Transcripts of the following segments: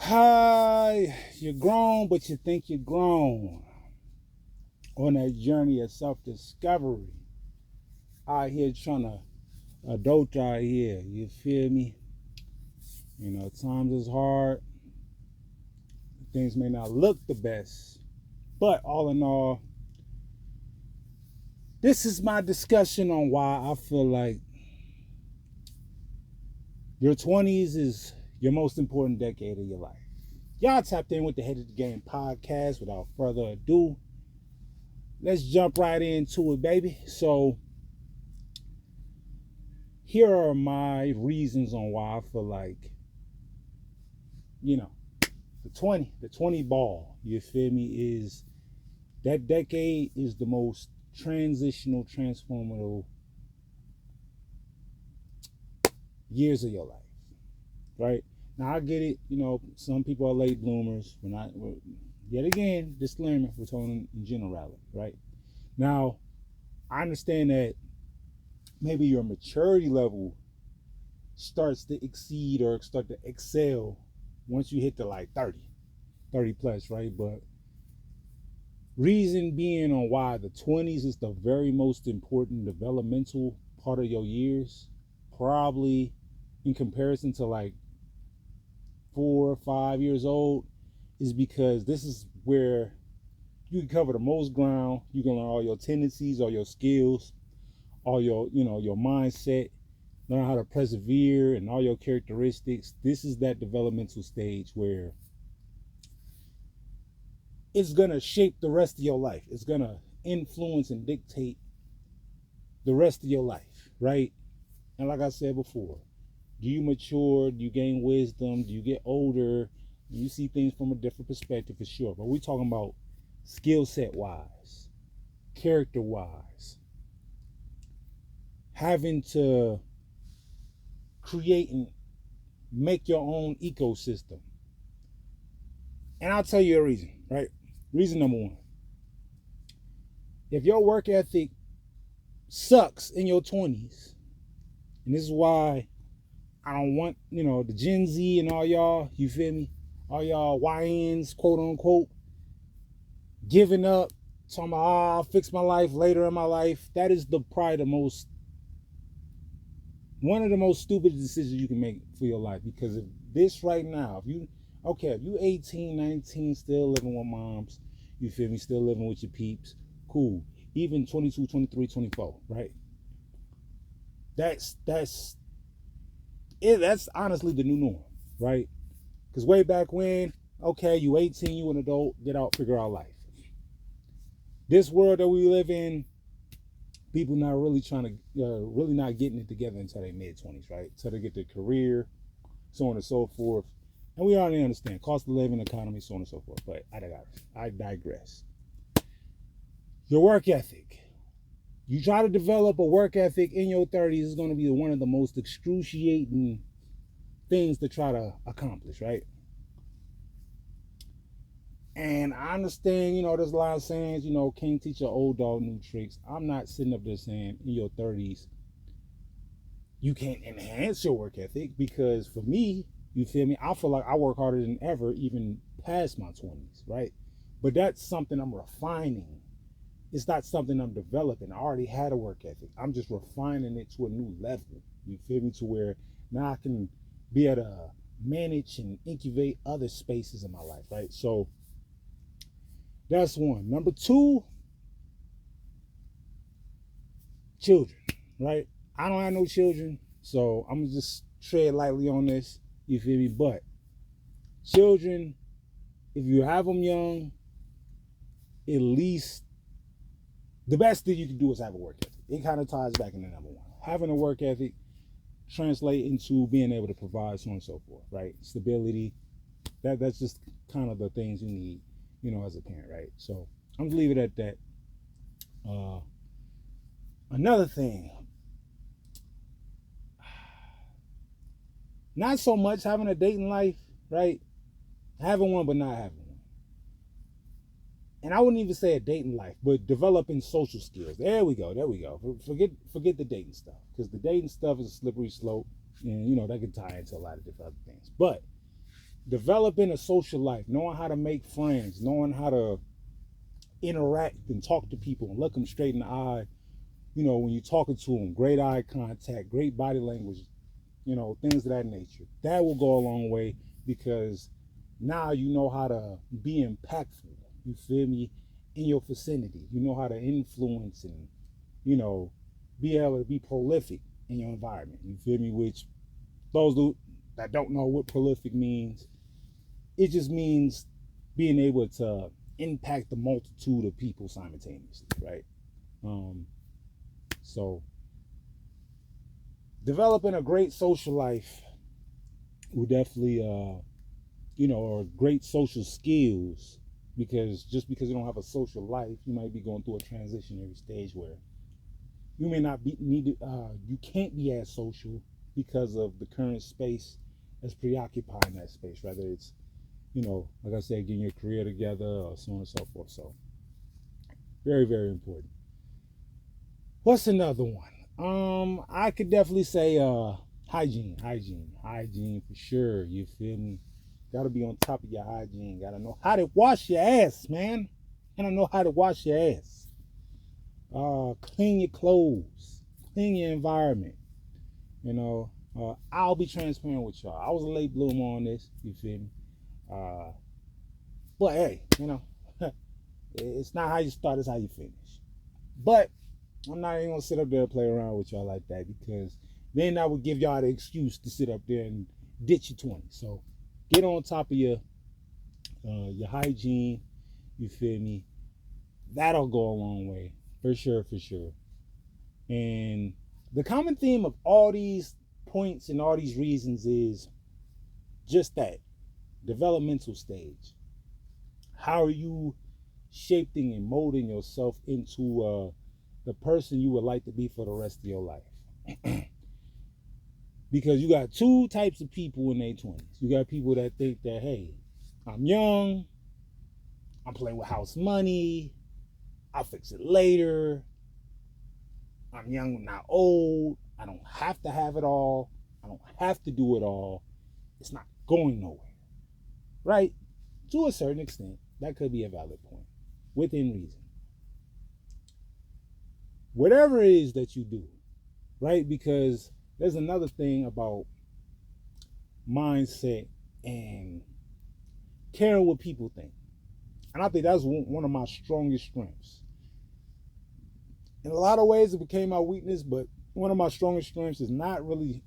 Hi, you're grown, but you think you're grown. On that journey of self-discovery. Out here trying to adult out here. You feel me? Times is hard. Things may not look the best. But all in all, this is my discussion on why I feel like your 20s is your most important decade of your life. Y'all tapped in with the Head of the Game podcast. Without further ado, let's jump right into it, baby. So, here are my reasons on why I feel like, the 20 ball, you feel me, is that decade is the most transitional, transformative years of your life, right? Now, I get it, some people are late bloomers. Yet again, disclaimer, we're talking in generality, right? Now, I understand that maybe your maturity level starts to exceed or start to excel once you hit to like 30 plus, right? But reason being on why the 20s is the very most important developmental part of your years, probably in comparison to like 4 or 5 years old, is because this is where you can cover the most ground. You can learn all your tendencies, all your skills, all your mindset, learn how to persevere and all your characteristics. This is that developmental stage where it's gonna shape the rest of your life. It's gonna influence and dictate the rest of your life, right? And like I said before, do you mature? Do you gain wisdom? Do you get older? You see things from a different perspective for sure. But we're talking about skill set wise, character wise, having to create and make your own ecosystem. And I'll tell you a reason, right? Reason number one. If your work ethic sucks in your 20s, and this is why I don't want, the Gen Z and all y'all, you feel me? All y'all YNs, quote unquote, giving up, talking about, I'll fix my life later in my life. That is probably one of the most stupid decisions you can make for your life. Because if this right now, if you 18, 19, still living with moms, you feel me, still living with your peeps, cool. Even 22, 23, 24, right? That's honestly the new norm, right? Because way back when, okay, you 18, you an adult, get out, figure out life. This world that we live in, people not really really not getting it together until their mid-20s, right? Until they get their career, so on and so forth. And we already understand cost of living, economy, so on and so forth. But I digress. Your work ethic. You try to develop a work ethic in your 30s is going to be one of the most excruciating things to try to accomplish, right? And I understand, there's a lot of sayings, can't teach an old dog new tricks. I'm not sitting up there saying in your 30s you can't enhance your work ethic, because for me, you feel me, I feel like I work harder than ever, even past my 20s, right? But that's something I'm refining. It's not something I'm developing. I already had a work ethic. I'm just refining it to a new level. You feel me? To where now I can be able to manage and incubate other spaces in my life, right? So that's one. Number two, children, right? I don't have no children, so I'm gonna just tread lightly on this. You feel me? But children, if you have them young, at least the best thing you can do is have a work ethic. It kind of ties back into number one. Having a work ethic translate into being able to provide, so on and so forth, right? Stability. That's just kind of the things you need, as a parent, right? So I'm gonna leave it at that. Another thing, not so much having a dating life, right? Having one, but not having one. And I wouldn't even say a dating life, but developing social skills. There we go. Forget the dating stuff, because the dating stuff is a slippery slope, and that can tie into a lot of different other things. But developing a social life, knowing how to make friends, knowing how to interact and talk to people and look them straight in the eye, when you're talking to them, great eye contact, great body language, things of that nature. That will go a long way because now you know how to be impactful, you feel me, in your vicinity. You know how to influence and, be able to be prolific in your environment. You feel me? Which those that don't know what prolific means, it just means being able to impact the multitude of people simultaneously, right? So developing a great social life will definitely, or great social skills, because just because you don't have a social life, you might be going through a transitionary stage where you may not be needed. You can't be as social because of the current space that's preoccupying that space. Whether it's, like I said, getting your career together or so on and so forth. So very, very important. What's another one? I could definitely say hygiene for sure. You feel me? Gotta be on top of your hygiene. Gotta know how to wash your ass, man. Gotta know how to wash your ass. Clean your clothes, clean your environment. I'll be transparent with y'all. I was a late bloomer on this. You feel me? But hey, it's not how you start, it's how you finish. But I'm not even gonna sit up there and play around with y'all like that, because then I would give y'all the excuse to sit up there and ditch your 20. So get on top of your hygiene. You feel me? That'll go a long way, for sure, for sure. And the common theme of all these points and all these reasons is just that developmental stage. How are you shaping and molding yourself into the person you would like to be for the rest of your life? Because you got two types of people in their 20s. You got people that think that, hey, I'm young, I'm playing with house money, I'll fix it later, I'm young, not old, I don't have to have it all, I don't have to do it all, it's not going nowhere. Right? To a certain extent, that could be a valid point, within reason. Whatever it is that you do, right? Because there's another thing about mindset and caring what people think. And I think that's one of my strongest strengths. In a lot of ways, it became my weakness, but one of my strongest strengths is not really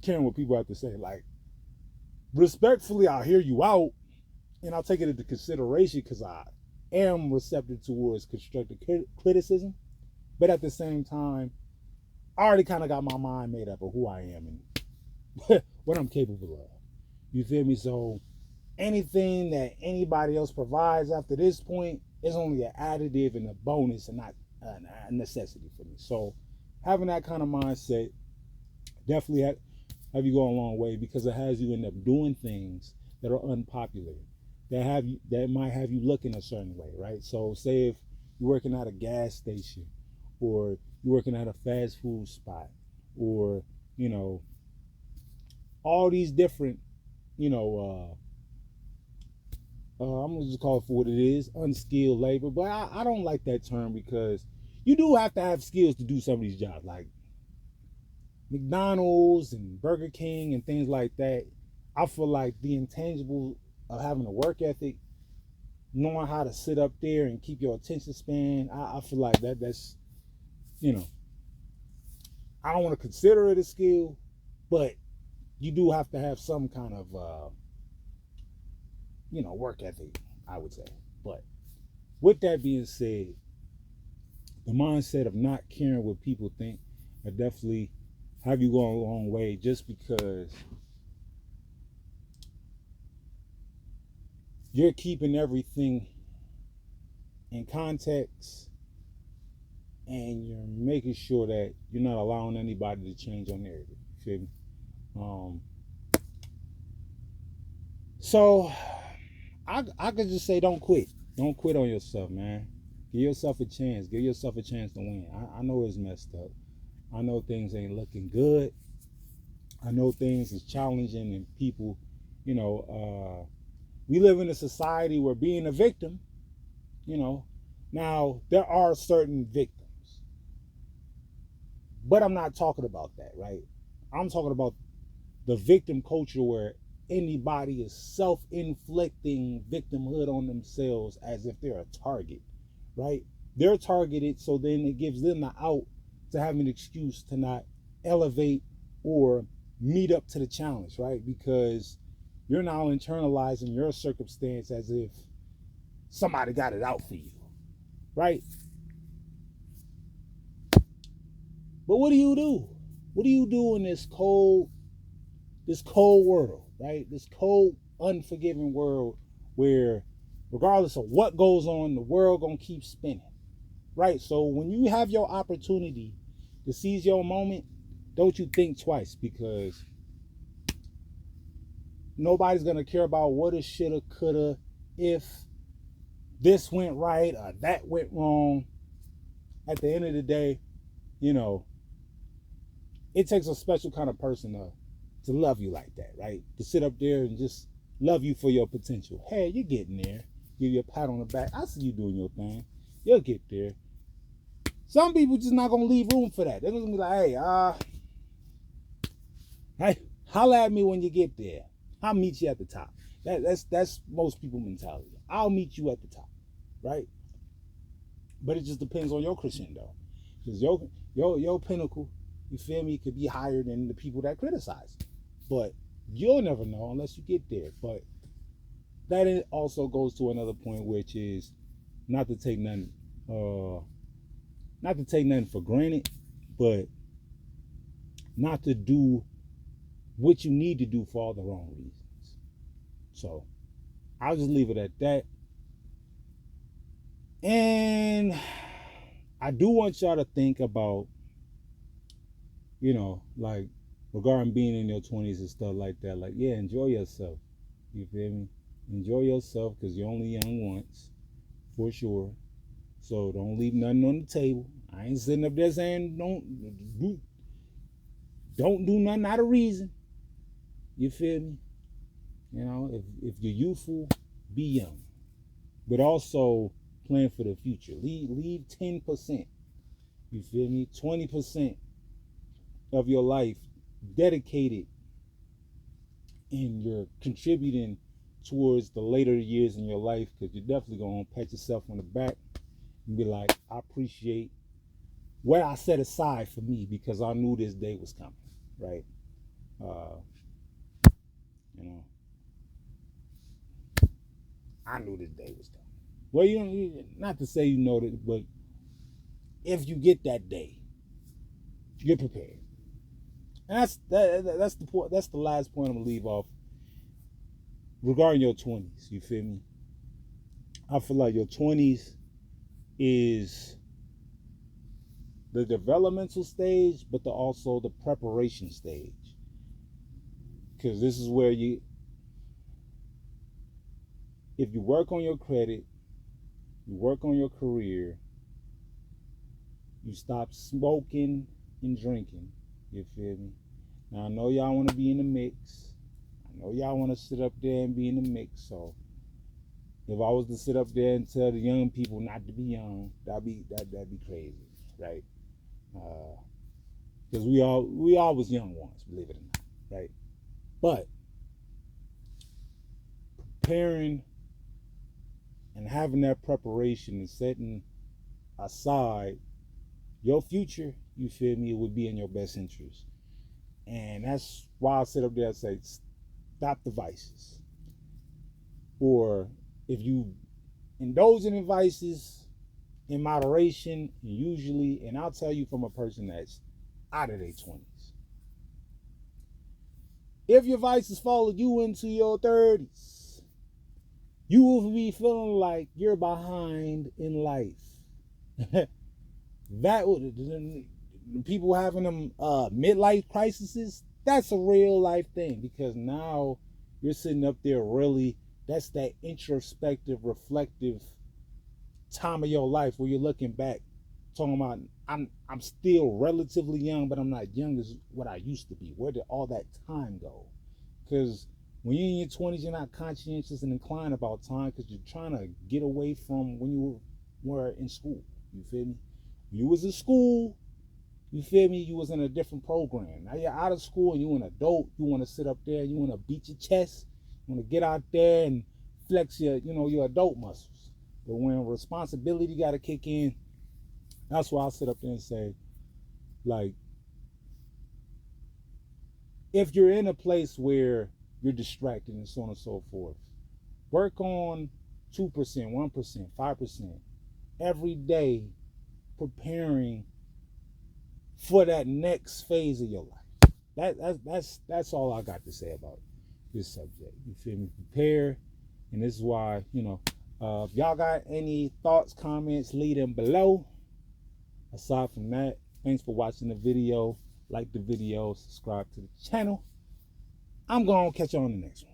caring what people have to say. Like, respectfully, I'll hear you out and I'll take it into consideration because I am receptive towards constructive criticism. But at the same time, I already kind of got my mind made up of who I am and what I'm capable of. You feel me? So anything that anybody else provides after this point is only an additive and a bonus and not a necessity for me. So having that kind of mindset definitely have you go a long way, because it has you end up doing things that are unpopular, that might have you looking a certain way, right? So say if you're working at a gas station, or you're working at a fast food spot, or all these different, I'm gonna just call it for what it is, unskilled labor. But I don't like that term, because you do have to have skills to do some of these jobs, like McDonald's and Burger King and things like that. I feel like the intangible of having a work ethic, knowing how to sit up there and keep your attention span, I feel like that's I don't want to consider it a skill, but you do have to have some kind of work ethic, I would say. But with that being said, the mindset of not caring what people think will definitely have you go a long way, just because you're keeping everything in context and you're making sure that you're not allowing anybody to change your narrative. You feel me? So I could just say, don't quit. Don't quit on yourself, man. Give yourself a chance. Give yourself a chance to win. I know it's messed up. I know things ain't looking good. I know things is challenging and people You know, we live in a society where being a victim, you know, now there are certain victims, but I'm not talking about that, right? I'm talking about the victim culture where anybody is self-inflicting victimhood on themselves as if they're a target, right? They're targeted, so then it gives them the out to have an excuse to not elevate or meet up to the challenge, right? Because you're now internalizing your circumstance as if somebody got it out for you, right? But what do you do? What do you do in this cold world, right? This cold, unforgiving world where regardless of what goes on, the world gonna keep spinning. Right? So when you have your opportunity to seize your moment, don't you think twice, because nobody's gonna care about what it shoulda, coulda, if this went right or that went wrong. At the end of the day, you know, it takes a special kind of person to love you like that, right? To sit up there and just love you for your potential. Hey, you're getting there. Give you a pat on the back. I see you doing your thing. You'll get there. Some people just not gonna leave room for that. They're gonna be like, hey, holla at me when you get there. I'll meet you at the top. That's most people mentality. I'll meet you at the top, right? But it just depends on your crescendo, because your pinnacle, you feel me, could be higher than the people that criticize. But you'll never know unless you get there. But that also goes to another point, which is not to take nothing, not to take nothing for granted, but not to do what you need to do for all the wrong reasons. So I'll just leave it at that. And I do want y'all to think about, you know, like regarding being in your 20s and stuff like that. Like, yeah, enjoy yourself. You feel me? Enjoy yourself, because you're only young once, for sure. So don't leave nothing on the table. I ain't sitting up there saying don't do nothing out of reason. You feel me? You know, if you're youthful, be young. But also plan for the future. Leave 10%. You feel me? 20% of your life dedicated, and you're contributing towards the later years in your life, because you're definitely going to pat yourself on the back and be like, I appreciate what I set aside for me, because I knew this day was coming, right? You know, I knew this day was coming. Well, not to say you know that, but if you get that day, you're prepared. And that's the point. That's the last point I'm gonna leave off regarding your 20s. You feel me? I feel like your 20s is the developmental stage, but also the preparation stage. Because this is where if you work on your credit, you work on your career, you stop smoking and drinking. You feel me? Now I know y'all want to be in the mix. I know y'all want to sit up there and be in the mix. So if I was to sit up there and tell the young people not to be young, that'd be crazy, right? Because we all was young once, believe it or not, right? But preparing and having that preparation and setting aside your future, you feel me, it would be in your best interest. And that's why I sit up there and say, stop the vices. Or if you indulge in vices in moderation, usually, and I'll tell you from a person that's out of their 20s, if your vices follow you into your 30s, you will be feeling like you're behind in life. That would, people having them midlife crises, that's a real life thing, because now you're sitting up there really, that's that introspective, reflective time of your life where you're looking back, talking about, I'm still relatively young, but I'm not young as what I used to be. Where did all that time go? Because When you're in your 20s, you're not conscientious and inclined about time because you're trying to get away from when you were in school. You feel me? When you was in school, you feel me? You was in a different program. Now you're out of school and you an adult. You want to sit up there. You want to beat your chest. You want to get out there and flex your, your adult muscles. But when responsibility got to kick in, that's why I sit up there and say, like, if you're in a place where you're distracted and so on and so forth, work on 2%, 1%, 5% every day, preparing for that next phase of your life. That's all I got to say about this subject. You feel me? Prepare, and this is why, if y'all got any thoughts, comments, leave them below. Aside from that, thanks for watching the video. Like the video, subscribe to the channel. I'm going to catch you on the next one.